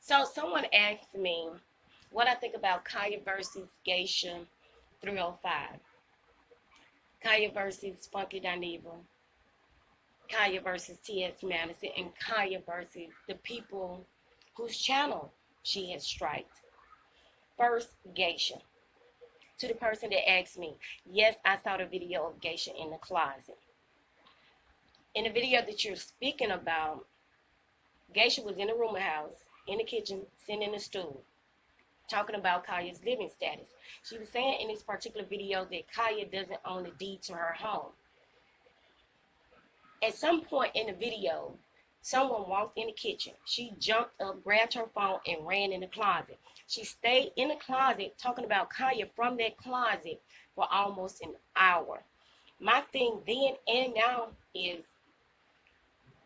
So someone asked me what I think about Khia versus Geisha305, Khia versus Funky Dineva, Khia versus T.S. Madison, and Khia versus the people whose channel she has striked. First, Geisha. To the person that asked me, yes, I saw the video of Geisha in the closet. In the video that you're speaking about, Geisha was in the room house, in the kitchen, sitting in a stool, talking about Khia's living status. She was saying in this particular video that Khia doesn't own the deed to her home. At some point in the video, someone walked in the kitchen. She jumped up, grabbed her phone, and ran in the closet. She stayed in the closet talking about Khia from that closet for almost an hour. My thing then and now is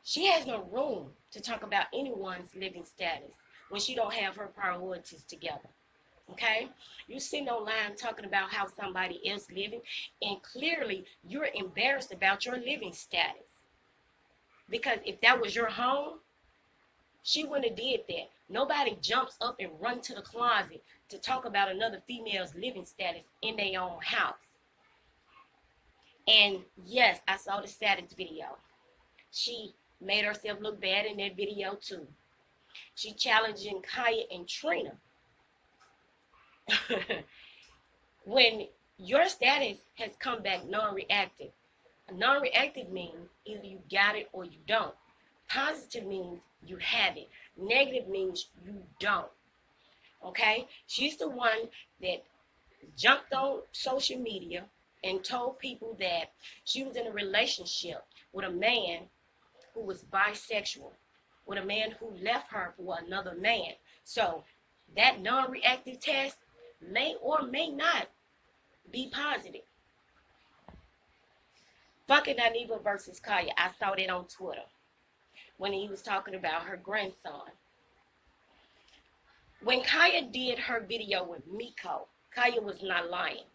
she has no room to talk about anyone's living status when she don't have her priorities together. Okay? You're sitting online talking about how somebody else living, and clearly you're embarrassed about your living status. Because if that was your home, she wouldn't have did that. Nobody jumps up and run to the closet to talk about another female's living status in their own house. And yes, I saw the status video. She made herself look bad in that video too. She challenging Khia and Trina. When your status has come back non-reactive. Non-reactive means either you got it or you don't. Positive means you have it. Negative means you don't. Okay? She's the one that jumped on social media and told people that she was in a relationship with a man who was bisexual, with a man who left her for another man. So that non-reactive test may or may not be positive. Funky Dineva versus Khia. I saw that on Twitter when he was talking about her grandson. When Khia did her video with Miko, Khia was not lying.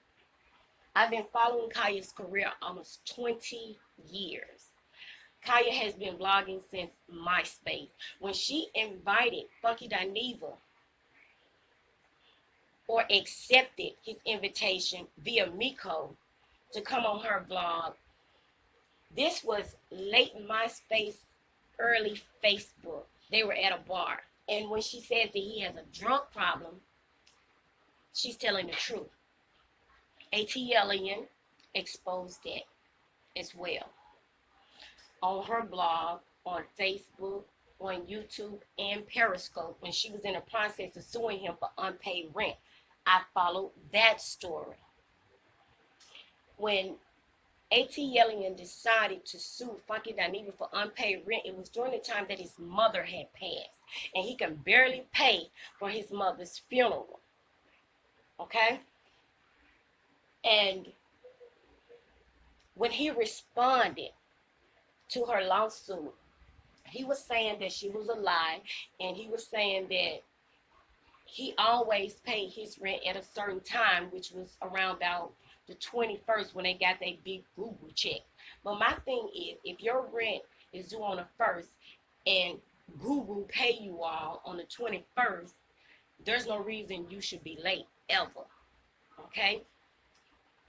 I've been following Khia's career almost 20 years. Khia has been blogging since MySpace. When she invited Funky Dineva or accepted his invitation via Miko to come on her blog, this was late MySpace, early Facebook. They were at a bar. And when she says that he has a drug problem, she's telling the truth. ATLian exposed that as well. On her blog, on Facebook, on YouTube, and Periscope, when she was in the process of suing him for unpaid rent. I followed that story. When ATLian decided to sue Funky Dineva for unpaid rent, it was during the time that his mother had passed, and he could barely pay for his mother's funeral. Okay? And when he responded to her lawsuit, he was saying that she was a lie, and he was saying that he always paid his rent at a certain time, which was around about the 21st when they got their big Google check. But my thing is, if your rent is due on the 1st and Google pay you all on the 21st, there's no reason you should be late ever. Okay?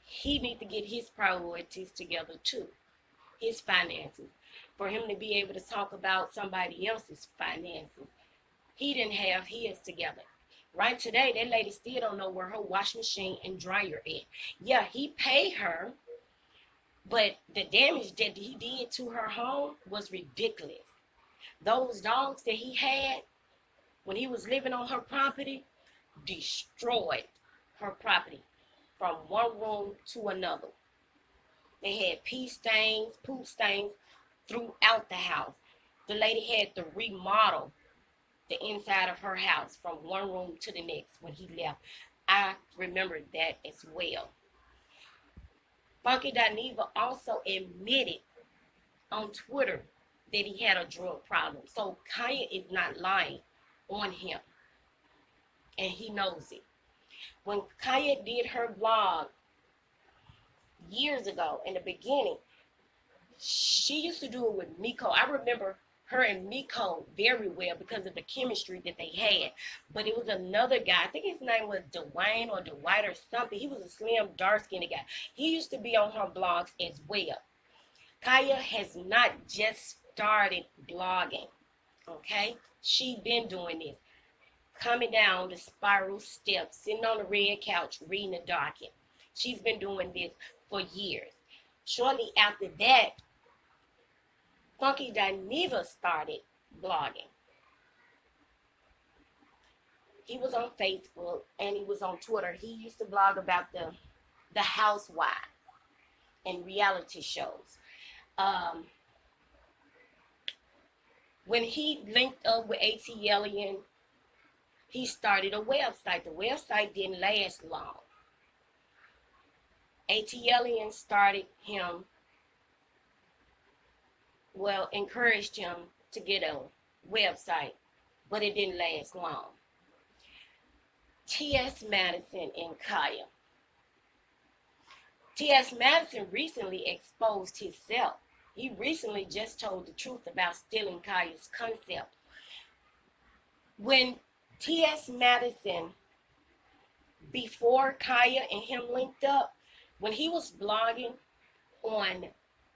He needs to get his priorities together too, his finances. For him to be able to talk about somebody else's finances, he didn't have his together. Right today, that lady still don't know where her washing machine and dryer is. Yeah, he paid her, but the damage that he did to her home was ridiculous. Those dogs that he had when he was living on her property destroyed her property from one room to another. They had pee stains, poop stains throughout the house. The lady had to remodel the inside of her house from one room to the next when he left. I remember that as well. Funky Dineva also admitted on Twitter that he had a drug problem. So Khia is not lying on him, and he knows it. When Khia did her blog years ago in the beginning, she used to do it with Miko. I remember her and Miko very well because of the chemistry that they had. But it was another guy, I think his name was Dwayne or Dwight or something. He was a slim, dark-skinned guy. He used to be on her blogs as well. Khia has not just started blogging, okay? She been doing this. Coming down the spiral steps, sitting on the red couch, reading a docket. She's been doing this for years. Shortly after that, Funky Dineva started blogging. He was on Facebook and he was on Twitter. He used to blog about the housewives and reality shows. When he linked up with ATLian, he started a website. The website didn't last long. ATLian started him, well, encouraged him to get a website, but it didn't last long. T.S. Madison and Khia. T.S. Madison recently exposed himself. He recently just told the truth about stealing Khia's concept. When T.S. Madison, before Khia and him linked up, when he was blogging on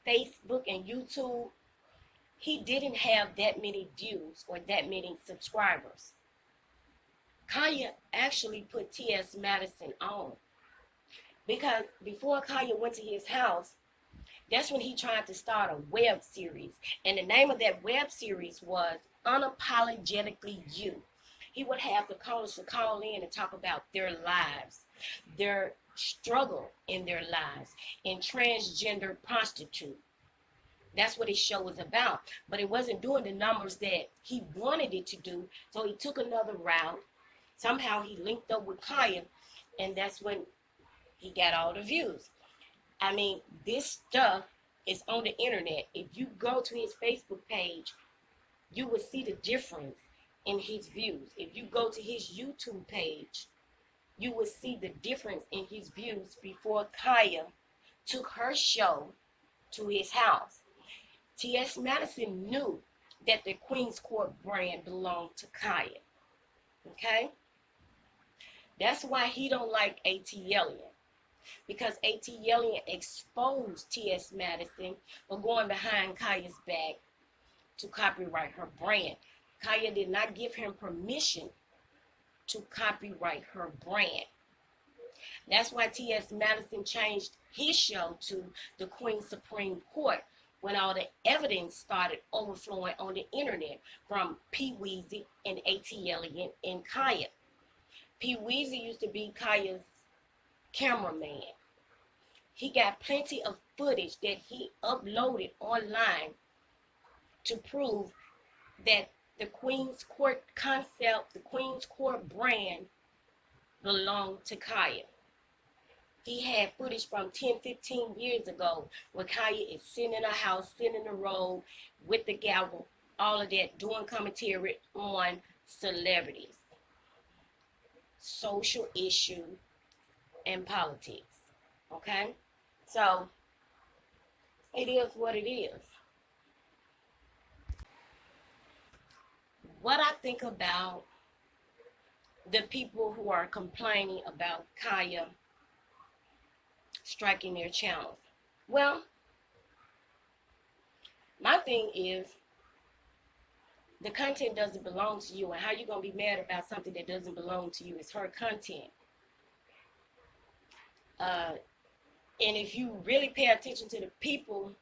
Facebook and YouTube, he didn't have that many views or that many subscribers. Khia actually put T.S. Madison on, because before Khia went to his house, that's when he tried to start a web series. And the name of that web series was Unapologetically You. He would have the callers to call in and talk about their lives, their struggle in their lives, and transgender prostitute. That's what his show was about. But it wasn't doing the numbers that he wanted it to do, so he took another route. Somehow he linked up with Khia, and that's when he got all the views. I mean, this stuff is on the internet. If you go to his Facebook page, you will see the difference in his views. If you go to his YouTube page, you will see the difference in his views before Khia took her show to his house. T.S. Madison knew that the Queen's Court brand belonged to Khia. Okay? That's why he don't like ATLian. Because ATLian exposed T.S. Madison for going behind Khia's back to copyright her brand. Khia did not give him permission to copyright her brand. That's why T.S. Madison changed his show to the Queen's Supreme Court when all the evidence started overflowing on the internet from P. Weezy and ATLian and Khia. P. Weezy used to be Khia's cameraman. He got plenty of footage that he uploaded online to prove that the Queen's Court concept, the Queen's Court brand belonged to Khia. He had footage from 10, 15 years ago where Khia is sitting in a house, sitting in a robe with the gavel, all of that, doing commentary on celebrities, social issue, and politics. Okay? So, it is what it is. What I think about the people who are complaining about Khia striking their channels. Well, my thing is, the content doesn't belong to you, and how you going to be mad about something that doesn't belong to you? It's her content. And if you really pay attention to the people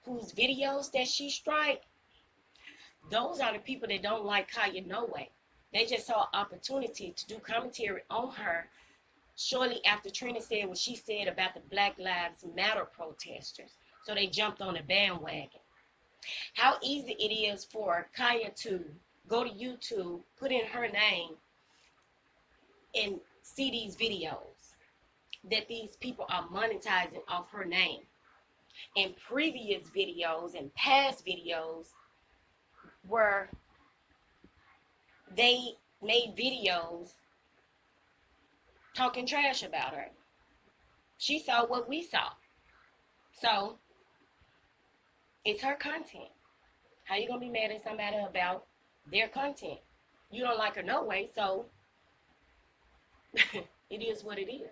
whose videos that she strike, those are the people that don't like Khia no way. They just saw an opportunity to do commentary on her shortly after Trina said what she said about the Black Lives Matter protesters. So they jumped on the bandwagon. How easy it is for Khia to go to YouTube, put in her name, and see these videos that these people are monetizing off her name. And previous videos and past videos where they made videos talking trash about her. She saw what we saw. So, it's her content. How you gonna be mad at somebody about their content? You don't like her no way, so it is what it is.